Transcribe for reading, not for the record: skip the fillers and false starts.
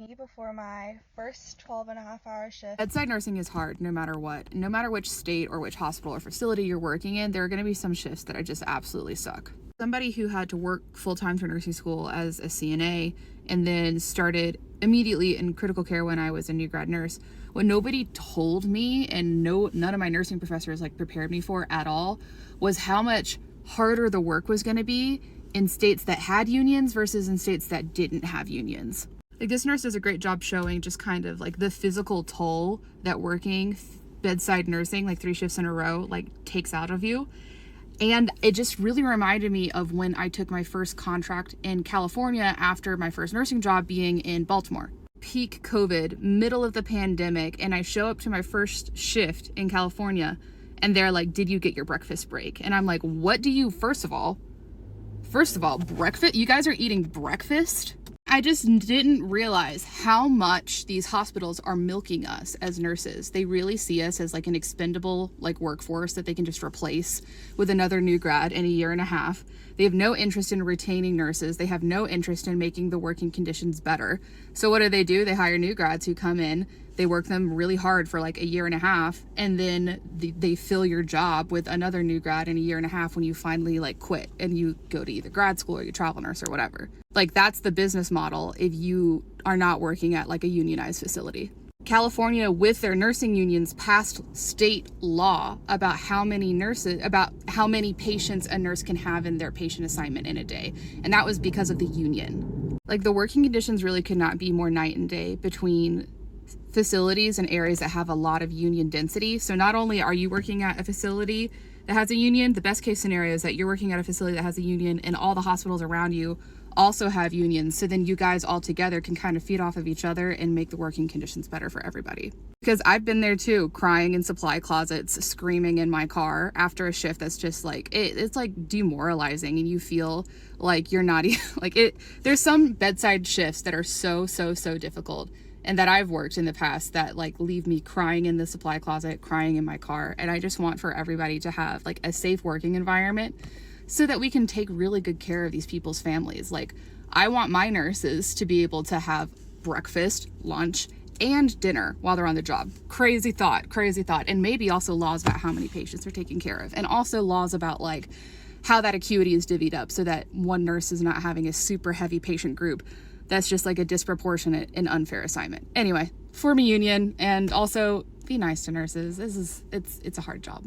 me before my first 12.5 hour shift. Bedside nursing is hard no matter what. No matter which state or which hospital or facility you're working in, there are going to be some shifts that are just absolutely suck. Somebody who had to work full-time for nursing school as a CNA and then started immediately in critical care when I was a new grad nurse, what nobody told me and none of my nursing professors prepared me for at all was how much harder the work was going to be in states that had unions versus in states that didn't have unions. This nurse does a great job showing just kind of the physical toll that working bedside nursing 3 shifts in a row takes out of you. And it just really reminded me of when I took my first contract in California after my first nursing job being in Baltimore. Peak COVID, middle of the pandemic, and I show up to my first shift in California and they're like, "Did you get your breakfast break?" And I'm like, "What do you, first of all, breakfast? You guys are eating breakfast?" I just didn't realize how much these hospitals are milking us as nurses. They really see us as an expendable workforce that they can just replace with another new grad in a year and a half. They have no interest in retaining nurses. They have no interest in making the working conditions better. So what do? They hire new grads who come in, they work them really hard for a year and a half, and then they fill your job with another new grad in a year and a half when you finally quit and you go to either grad school or you travel nurse or whatever. That's the business model if you are not working at a unionized facility. California, with their nursing unions, passed state law about how many patients a nurse can have in their patient assignment in a day. And that was because of the union. The working conditions really could not be more night and day between facilities and areas that have a lot of union density. So not only are you working at a facility that has a union, the best case scenario is that you're working at a facility that has a union and all the hospitals around you also have unions. So then you guys all together can kind of feed off of each other and make the working conditions better for everybody. Because I've been there too, crying in supply closets, screaming in my car after a shift that's just it's demoralizing, and you feel like you're not there's some bedside shifts that are so difficult and that I've worked in the past that leave me crying in the supply closet, crying in my car. And I just want for everybody to have a safe working environment so that we can take really good care of these people's families. I want my nurses to be able to have breakfast, lunch, and dinner while they're on the job. Crazy thought. And maybe also laws about how many patients they're taking care of. And also laws about how that acuity is divvied up so that one nurse is not having a super heavy patient group that's just a disproportionate and unfair assignment. Anyway, form a union and also be nice to nurses. It's a hard job.